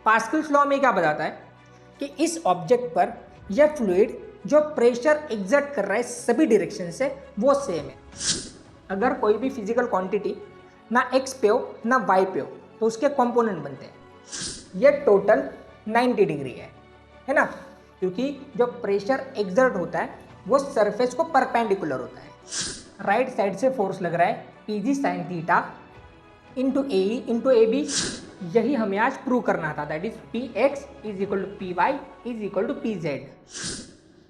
Pascal's law में क्या बताता है कि इस ऑब्जेक्ट पर यह फ्लूइड जो प्रेशर एग्जर्ट कर रहा है सभी डायरेक्शन से वो सेम है। अगर कोई भी फिजिकल क्वांटिटी ना एक्स पे हो ना वाई पे हो तो उसके कंपोनेंट बनते हैं। ये टोटल 90 डिग्री है ना, क्योंकि जो प्रेशर एग्जर्ट होता है वो सरफेस को परपेंडिकुलर होता है। राइट साइड से फोर्स लग रहा है PG sine theta into A into A B. यही हमें आज प्रूव करना था, that is P X is equal to P Y is equal to P Z.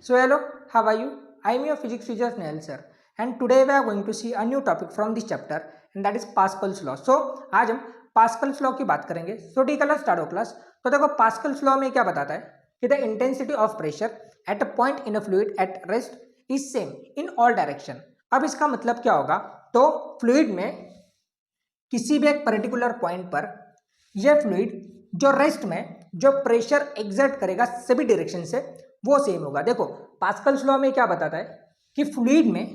So hello, how are you? I am your physics teacher Snehal sir and today we are going to see a new topic from this chapter and that is Pascal's law. So आज हम Pascal's law की बात करेंगे। सो D colour start हो class. तो देखो Pascal's law में क्या बताता है कि the intensity of pressure at a point in a fluid at rest is same in all direction. अब इसका मतलब क्या होगा, तो फ्लूइड में किसी भी एक पर्टिकुलर पॉइंट पर यह फ्लूइड जो रेस्ट में जो प्रेशर एग्जर्ट करेगा सभी डायरेक्शन से वो सेम होगा। देखो पास्कल्स लॉ में क्या बताता है कि फ्लूइड में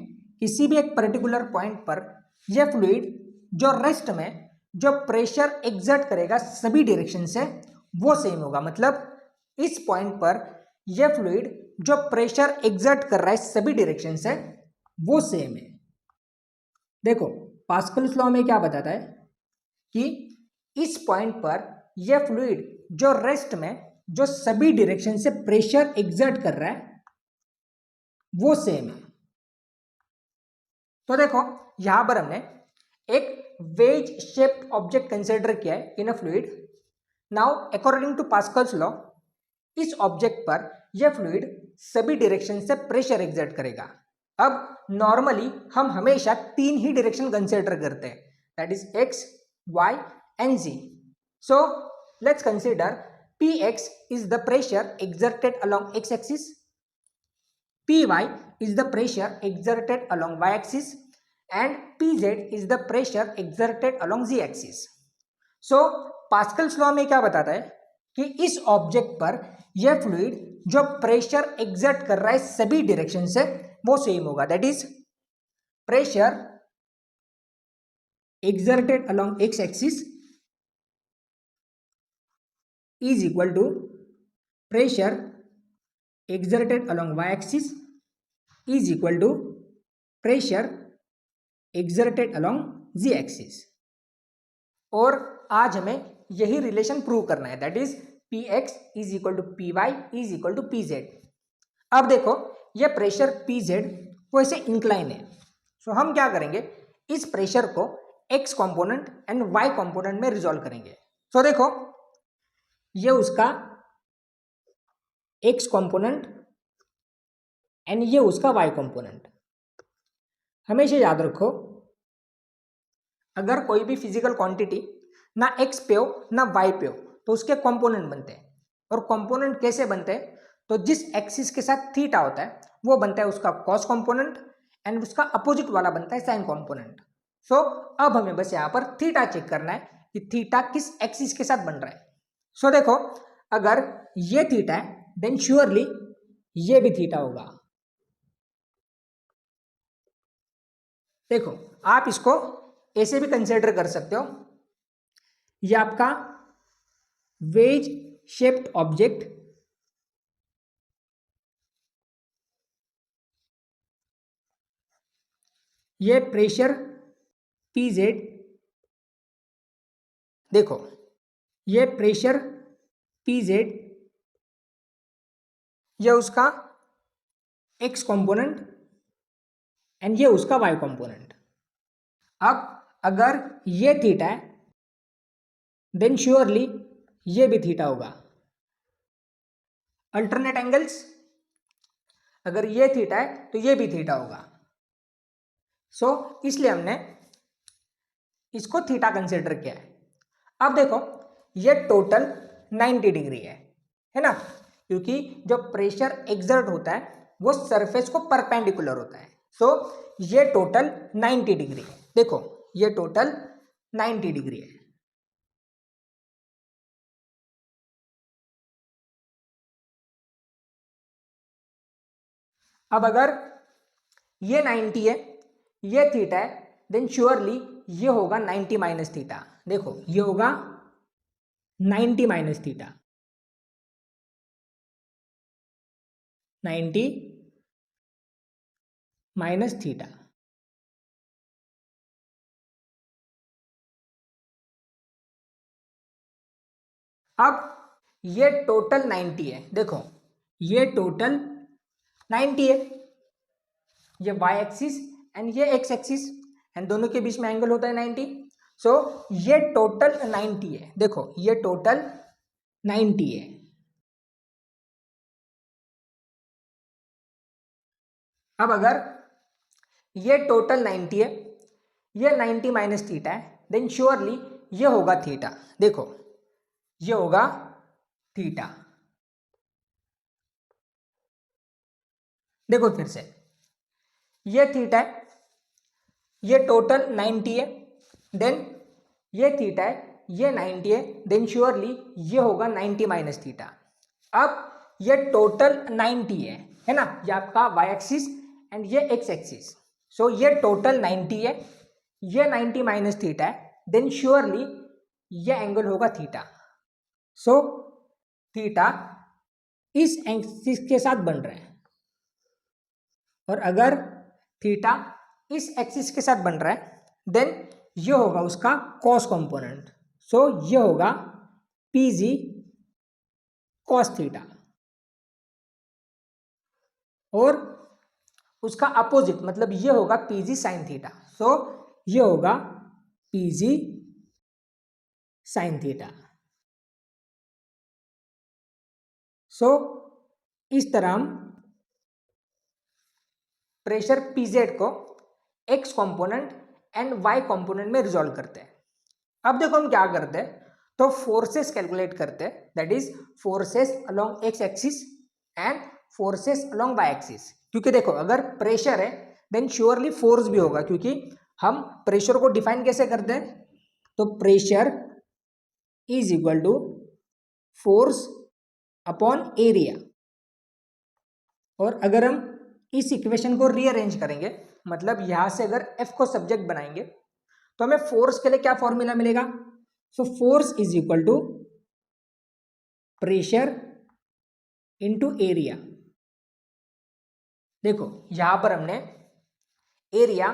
किसी भी एक पर्टिकुलर पॉइंट पर यह फ्लूइड जो रेस्ट में जो प्रेशर एग्जर्ट करेगा सभी डायरेक्शन से वो सेम होगा। मतलब इस पॉइंट पर यह फ्लूइड जो प्रेशर एग्जर्ट कर रहा है सभी डायरेक्शन से वो सेम है। देखो पास्कल्स लॉ में क्या बताता है कि इस पॉइंट पर यह फ्लूइड जो रेस्ट में जो सभी डायरेक्शन से प्रेशर एग्जर्ट कर रहा है वो सेम है। तो देखो यहां पर हमने एक वेज शेप्ड ऑब्जेक्ट कंसीडर किया है in a fluid. Now according to Pascal's law इस ऑब्जेक्ट पर यह फ्लूइड सभी डायरेक्शन से प्रेशर एग्जर्ट करेगा। अब नॉर्मली हम हमेशा तीन ही डायरेक्शन कंसीडर करते हैं, that is X Y and Z. So let's consider Px is the pressure exerted along x axis, Py is the pressure exerted along y axis and Pz is the pressure exerted along z axis. So Pascal's law में क्या बताता है कि इस object पर यह fluid जो pressure exert कर रहा है सभी डायरेक्शन से वो सेम होगा, that is pressure exerted along x axis is equal to pressure exerted along y axis is equal to pressure exerted along z axis। और आज हमें यही रिलेशन प्रूव करना है, that is P X is equal to P Y is equal to P Z. अब देखो यह pressure P Z वो ऐसे इंक्लाइन है। सो हम क्या करेंगे, इस प्रेशर को X component and Y component में रिजॉल्व करेंगे। सो देखो ये उसका एक्स कंपोनेंट एंड ये उसका वाई कंपोनेंट। हमेशा याद रखो अगर कोई भी फिजिकल क्वांटिटी ना एक्स पे हो ना वाई पे हो तो उसके कंपोनेंट बनते हैं। और कंपोनेंट कैसे बनते हैं, तो जिस एक्सिस के साथ थीटा होता है वो बनता है उसका कॉस कंपोनेंट एंड उसका अपोजिट वाला बनता है साइन कंपोनेंट। सो अब हमें बस यहाँ पर थीटा चेक करना है कि थीटा किस एक्सिस के साथ बन रहा है। सो देखो अगर ये थीटा है देन श्योरली ये भी थीटा होगा। देखो आप इसको ऐसे भी कंसिडर कर सकते हो, ये आपका वेज शेप्ड ऑब्जेक्ट ये प्रेशर पी जेड, देखो ये प्रेशर पी जेड ये उसका एक्स कंपोनेंट एंड ये उसका वाई कंपोनेंट। अब अगर ये थीटा है देन श्योरली ये भी थीटा होगा। अल्टरनेट एंगल्स, अगर ये थीटा है तो ये भी थीटा होगा। सो इसलिए हमने इसको थीटा कंसिडर किया है। अब देखो ये टोटल 90 डिग्री है ना, क्योंकि जो प्रेशर एग्जर्ट होता है वो सरफेस को परपेंडिकुलर होता है। सो ये टोटल 90 डिग्री है। देखो ये टोटल 90 डिग्री है। अब अगर ये 90 है ये थीटा है देन श्योरली ये होगा 90 माइनस थीटा। देखो ये होगा 90 माइनस थीटा, 90 माइनस थीटा। अब ये टोटल 90 है, देखो ये टोटल 90 है, ये y एक्सिस एंड ये x एक्सिस एंड दोनों के बीच में एंगल होता है 90। सो ये टोटल 90 है, देखो ये टोटल 90 है। अब अगर ये टोटल 90 है, ये 90 माइनस थीटा है, देन श्योरली ये होगा थीटा। देखो ये होगा थीटा। देखो फिर से, ये थीटा है, ये टोटल 90 है, देन ये थीटा है, ये 90 है, देन श्योरली ये होगा 90 माइनस थीटा। अब ये टोटल 90 है ना, ये आपका y एक्सिस एंड ये x एक्सिस। सो ये टोटल 90 है, ये 90 माइनस थीटा है, देन श्योरली ये एंगल होगा थीटा। सो थीटा इस एक्सिस के साथ बन रहा है, और अगर थीटा इस एक्सिस के साथ बन रहा है देन ये होगा उसका कॉस कंपोनेंट। सो ये होगा पीजी कॉस थीटा, और उसका अपोजिट मतलब ये होगा पीजी साइन थीटा। सो ये होगा पीजी साइन थीटा। सो इस तरह हम प्रेशर पीजेड को X component and Y component में रिजॉल्व करते हैं। अब देखो हम क्या करते हैं, तो फोर्सेस कैलकुलेट करते हैं, that is forces along X axis and forces along Y axis. क्योंकि देखो अगर प्रेशर है देन श्योरली फोर्स भी होगा, क्योंकि हम प्रेशर को डिफाइन कैसे करते हैं, तो pressure is equal to force upon area. और अगर हम इस इक्वेशन को रीअरेंज करेंगे, मतलब यहां से अगर F को सब्जेक्ट बनाएंगे तो हमें फोर्स के लिए क्या फॉर्मूला मिलेगा, so force is equal to pressure into area. देखो यहां पर हमने एरिया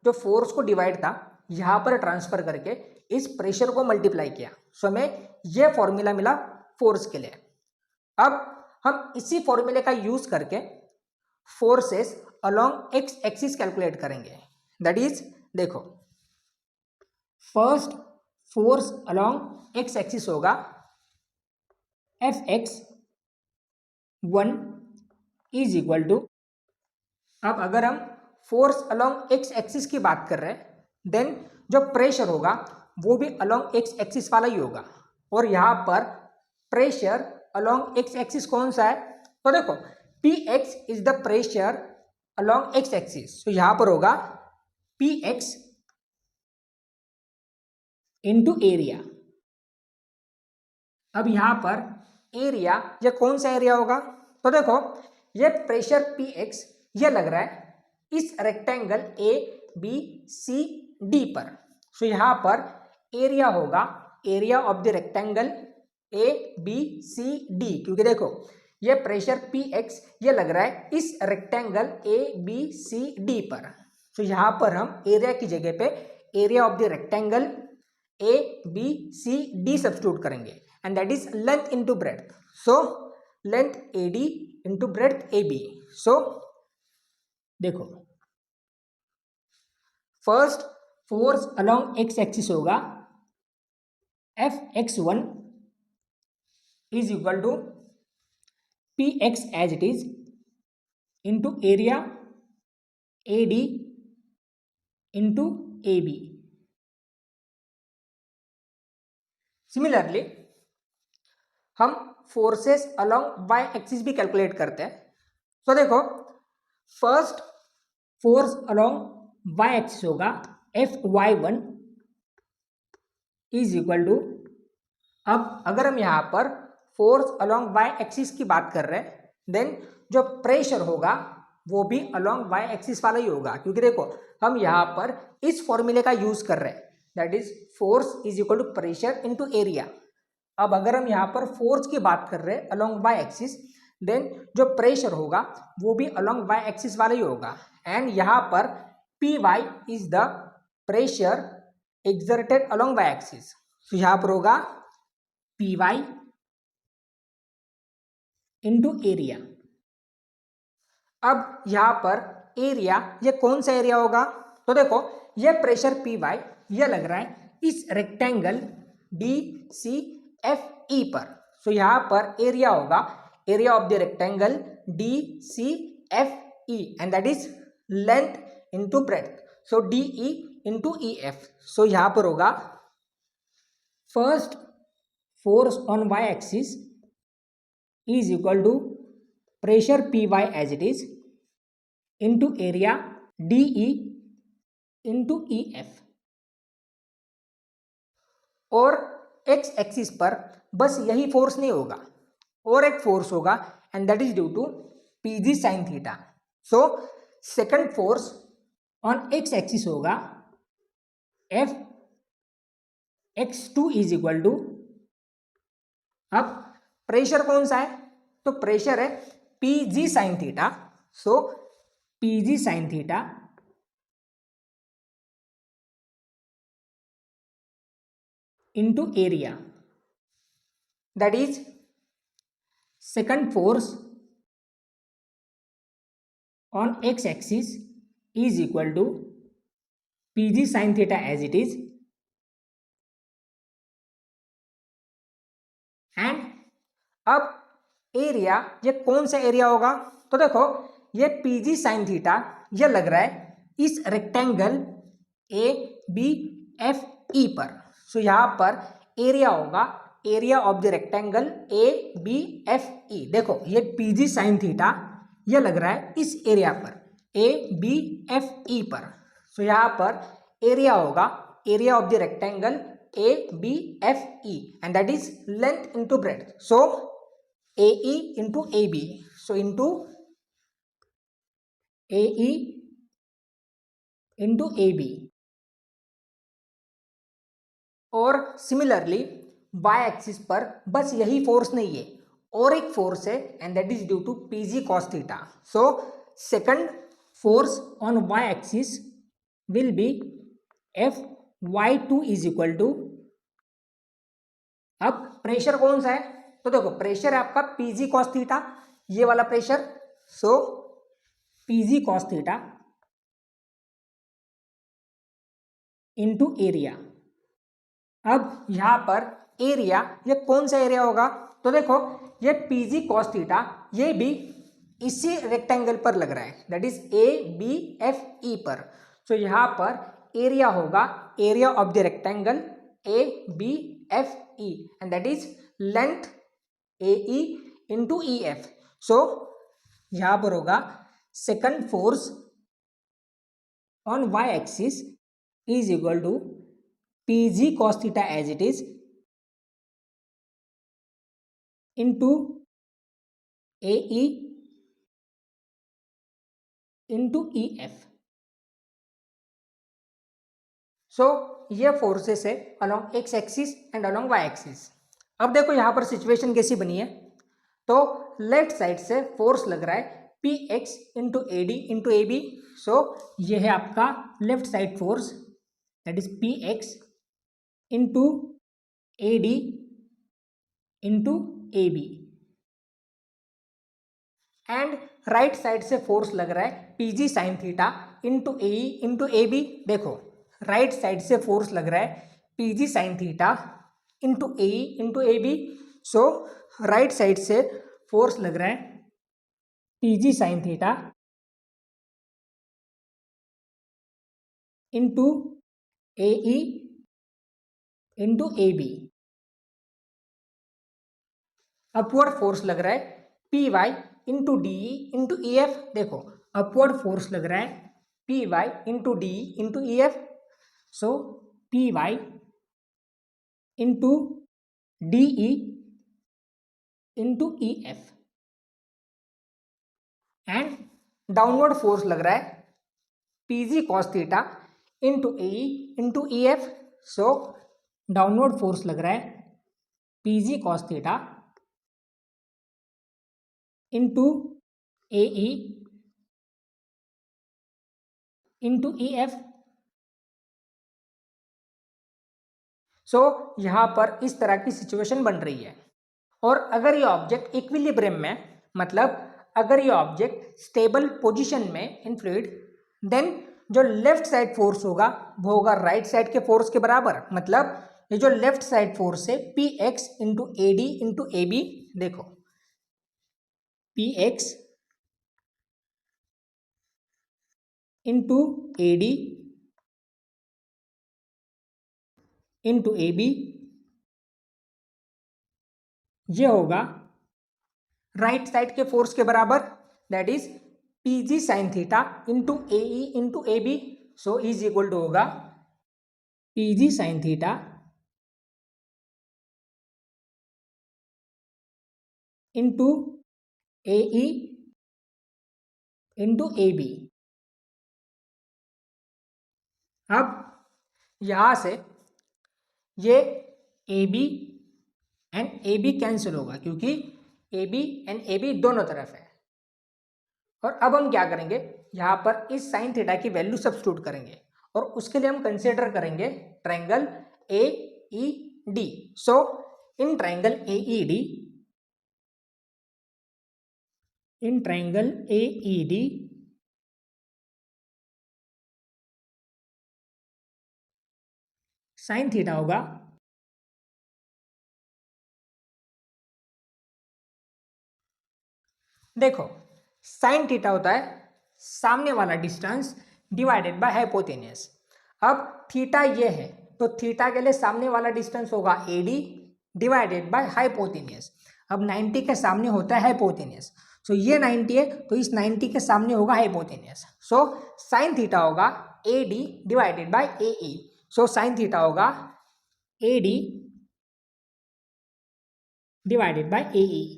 जो फोर्स को डिवाइड था यहां पर ट्रांसफर करके इस प्रेशर को मल्टीप्लाई किया, सो हमें यह फॉर्मूला मिला फोर्स के लिए। अब हम इसी फॉर्मूले का यूज करके forces along X axis calculate करेंगे। दैट इज देखो first force along X axis होगा F X 1 is equal to, अब अगर हम फोर्स अलोंग एक्स एक्सिस की बात कर रहे हैं देन जो प्रेशर होगा वो भी अलोंग एक्स एक्सिस वाला ही होगा, और यहां पर प्रेशर अलोंग एक्स एक्सिस कौन सा है, तो देखो Px is the pressure along X axis, तो यहां पर होगा Px इनटू एरिया। अब यहां पर एरिया ये कौन सा एरिया होगा, तो देखो ये प्रेशर Px ये लग रहा है इस rectangle A B C D पर, सो यहां पर एरिया होगा area of the rectangle A B C D, क्योंकि देखो ये प्रेशर Px ये लग रहा है इस rectangle A B C D पर, तो यहां पर हम एरिया की जगह पे area of the rectangle A B C D substitute करेंगे, and that is length into breadth. So length A D into breadth A B. So देखो first force along X axis होगा Fx1 is equal to Px as it is into area AD into AB। Similarly हम forces along y axis भी calculate करते हैं। तो देखो first force along y axis होगा Fy1 is equal to, अब अगर हम यहाँ पर फोर्स अलोंग y एक्सिस की बात कर रहे हैं देन जो प्रेशर होगा वो भी अलोंग y एक्सिस वाला ही होगा, क्योंकि देखो हम यहाँ पर इस फॉर्मूले का यूज कर रहे हैं, that is force is equal to pressure into area. अब अगर हम यहाँ पर फोर्स की बात कर रहे हैं अलोंग वाई एक्सिस, देन जो प्रेशर होगा वो भी अलोंग वाई एक्सिस वाला ही होगा। एंड यहाँ पर P Y is the pressure exerted along Y axis. तो यहाँ पर होगा पी वाई इंटू एरिया। अब यहाँ पर एरिया, ये कौन सा एरिया होगा? तो देखो ये प्रेशर पी वाई ये लग रहा है इस rectangle D C F E पर। सो यहाँ पर एरिया होगा area of the rectangle D C F E and that is length into breadth. So D E into E F. So यहाँ पर होगा first force on Y axis is equal to pressure Py as it is into area DE into EF। और x axis पर बस यही force नहीं होगा, और एक फोर्स होगा and that is due to PG sin theta. So second force on x axis होगा F x2 is equal to, अब प्रेशर कौन सा है? तो प्रेशर है PG sine theta. So PG sine theta into area, that is second force on X axis is equal to PG sine theta as it is and अब area, ये कौन सा एरिया होगा? तो देखो ये पीजी साइन थीटा ये लग रहा है इस rectangle A B F E पर। सो यहाँ पर एरिया होगा area of the rectangle A B F E. देखो ये पीजी साइन थीटा ये लग रहा है इस एरिया पर ए बी एफ ई पर। सो यहाँ पर एरिया होगा area of the rectangle A B F E and that is length into breadth. So AE into AB, so into AE into AB। और सिमिलरली y एक्सिस पर बस यही force नहीं है, और एक फोर्स है and that is due to PG cos theta. So second force on y axis will be Fy2 is equal to, अब प्रेशर कौन सा है? तो देखो प्रेशर है आपका पीजी कॉस थीटा, ये वाला pressure. So PG cos theta into area. अब यहां पर एरिया, ये कौन सा एरिया होगा? तो देखो ये पीजी कॉस थीटा ये भी इसी रेक्टेंगल पर लग रहा है, that is A B F E पर। सो यहां पर एरिया होगा area of the rectangle A B F E and that is length AE into EF। So यहां पर होगा second force on y axis is equal to PG cos theta as it is into AE into EF। So ये forces है along x axis and along y axis. अब देखो यहाँ पर situation कैसी बनी है, तो लेफ्ट साइड से फोर्स लग रहा है P X into A D into A B. So ये है आपका left side force, that is P X into A D into A B. And right side से फोर्स लग रहा है PG sine theta into A into A B. देखो right side से force लग रहा है PG sine theta into A into A B. So right side से फोर्स लग रहा है PG sine theta into A into A B. Upward force लग रहा है P Y into D into E F. देखो अपवर्ड फोर्स लग रहा है P Y into D into E F. So P Y into D E into E F. And downward force लग रहा है P G cos theta into A into E F. So downward force लग रहा है P G cos theta into A E into E F. So यहाँ पर इस तरह की सिचुएशन बन रही है। और अगर ये ऑब्जेक्ट इक्विलिब्रियम में, मतलब अगर ये ऑब्जेक्ट स्टेबल पोजीशन में इन फ्लूइड, देन जो लेफ्ट साइड फोर्स होगा वो होगा राइट साइड के फोर्स के बराबर। मतलब ये जो लेफ्ट साइड फोर्स है P X into A D into A B, देखो P X into A D into A B, ये होगा राइट साइड के फोर्स के बराबर, that is P G sine theta into A E into A B. So is equal to होगा P G sine theta into A E into A B. अब यहां से ये A B and A B cancel होगा क्योंकि A B and A B दोनों तरफ है। और अब हम क्या करेंगे, यहाँ पर इस साइन थीटा की वैल्यू सब्स्टिट्यूट करेंगे और उसके लिए हम कंसिडर करेंगे triangle A E D. So in triangle A E D, in triangle A E D sign theta होगा देखो साइन थीटा होता है सामने वाला डिस्टेंस डिवाइडेड बाय हाइपोटेनियस। अब थीटा ये है तो थीटा के लिए सामने वाला डिस्टेंस होगा A D divided by hypotenuse. अब 90 के सामने होता है हाइपोटेनियस, सो ये 90 है तो इस 90 के सामने होगा हाइपोटेनियस। सो साइन थीटा होगा A D divided by A E. So sine theta होगा A D divided by A E.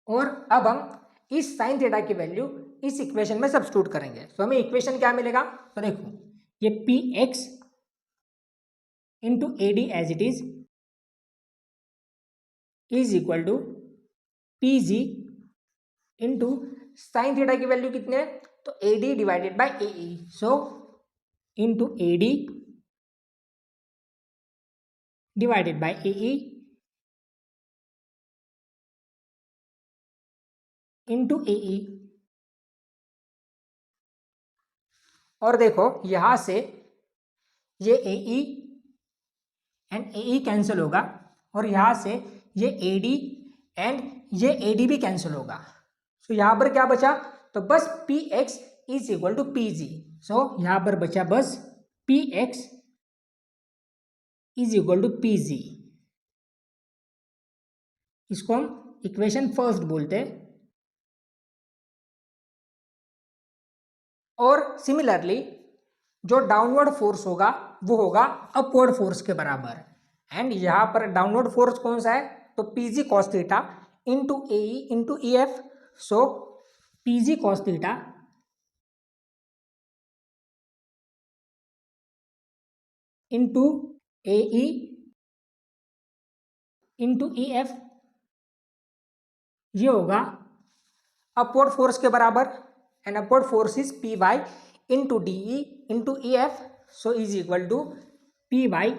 और अब हम इस साइन थीटा की वैल्यू इस इक्वेशन में सब्स्टिट्यूट करेंगे। तो हमें इक्वेशन क्या मिलेगा, तो देखो ये P X into A D as it is equal to P G into sine theta की वैल्यू कितने है, तो A D divided by A E. So into A D divided by A E into A E. और देखो यहां से ये ए E and A E cancel होगा और यहां से ये ए डी एंड ये ए डी भी कैंसिल होगा। सो यहां पर क्या बचा, तो बस P X is equal to P G. So यहां पर बचा बस P X is equal to P G. इसको हम इक्वेशन फर्स्ट बोलते हैं। और सिमिलरली जो डाउनवर्ड फोर्स होगा वो होगा अपवर्ड फोर्स के बराबर। एंड यहां पर डाउनवर्ड फोर्स कौन सा है, तो PG cos theta into A into E F. So PG cos theta into A into E F, ये होगा अपवर्ड फोर्स के बराबर। And upward force is P Y into D E into E F. So is equal to P Y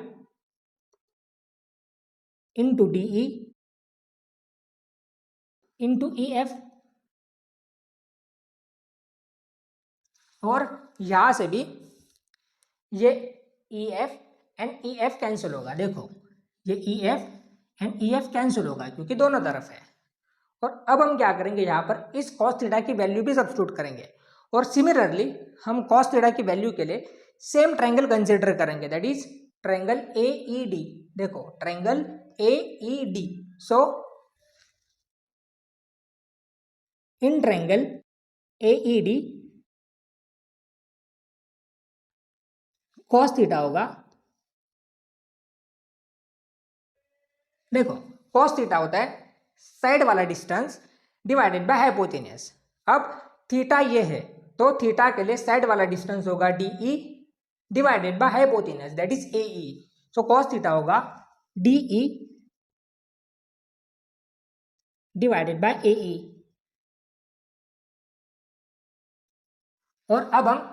into D E into E F. और यहां से भी ये E F and E F cancel होगा। देखो ये E F and E F cancel होगा क्योंकि दोनों तरफ है। और अब हम क्या करेंगे, यहाँ पर इस कॉस थीटा की वैल्यू भी सब्स्टिट्यूट करेंगे। और सिमिलरली हम कॉस थीटा की वैल्यू के लिए सेम ट्रायंगल कंसीडर करेंगे, that is triangle A E D. देखो triangle A E D. So in triangle A E D cos theta होगा, देखो कॉस थीटा होता है साइड वाला डिस्टेंस डिवाइडेड बाय हाइपोटेनियस। अब थीटा ये है तो थीटा के लिए साइड वाला डिस्टेंस होगा D E divided by hypotenuse, that is A E. So cos theta होगा D E divided by A E. और अब हम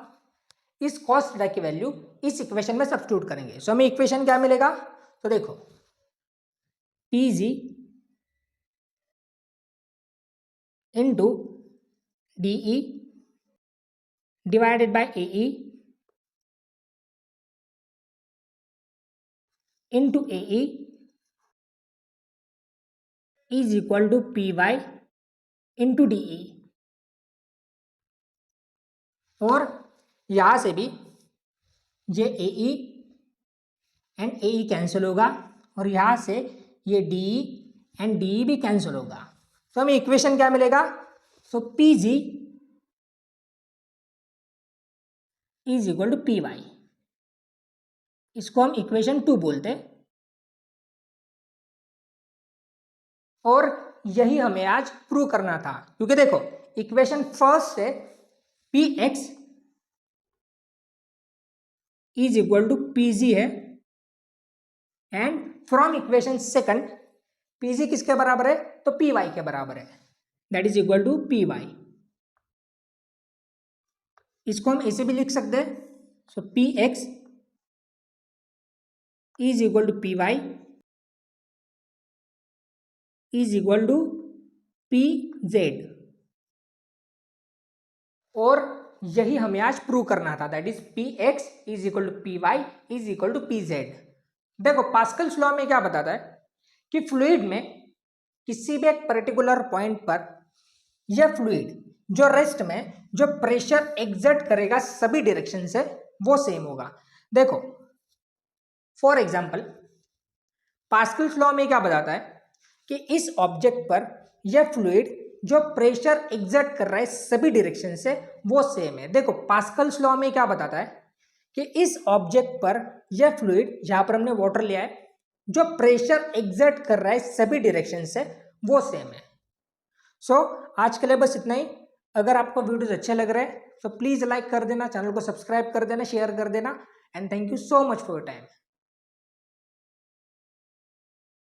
इस कॉस थीटा की वैल्यू इस इक्वेशन में सब्स्टिट्यूट करेंगे। सो हमें इक्वेशन क्या मिलेगा, तो देखो P G into D E divided by A E into A E is equal to P Y into D E. और यहां से भी ये ए E and A E cancel होगा और यहां से ये D E and D E भी कैंसिल होगा। तो हमें इक्वेशन क्या मिलेगा, so P G is equal to P Y. इसको हम इक्वेशन 2 बोलते हैं। और यही हमें आज प्रूव करना था, क्योंकि देखो इक्वेशन फर्स्ट से P X is equal to P G है and from equation second P G किसके बराबर है, तो पी वाई के बराबर है, that is equal to P Y. इसको हम ऐसे भी लिख सकते हैं, so P X is equal to P Y is equal to P Z. और यही हमें आज प्रूव करना था, that is P X is equal to P Y is equal to P Z. देखो पास्कल्स लॉ में क्या बताता है कि फ्लूइड में किसी भी एक पर्टिकुलर पॉइंट पर यह फ्लूइड जो रेस्ट में जो प्रेशर एग्जर्ट करेगा सभी डायरेक्शन से वो सेम होगा। देखो फॉर एग्जांपल पास्कल्स लॉ में क्या बताता है कि इस ऑब्जेक्ट पर यह फ्लूइड जो प्रेशर एग्जर्ट कर रहा है सभी डायरेक्शन से वो सेम है। देखो पास्कल्स लॉ में क्या बताता है कि इस ऑब्जेक्ट पर यह फ्लूइड, जहां पर हमने वाटर लिया है, जो प्रेशर एग्जर्ट कर रहा है सभी डायरेक्शन से वो सेम है। सो आज के लिए बस इतना ही। अगर आपको वीडियोस अच्छे लग रहे हैं तो प्लीज़ लाइक कर देना, चैनल को सब्सक्राइब कर देना, शेयर कर देना and thank you so much for your time.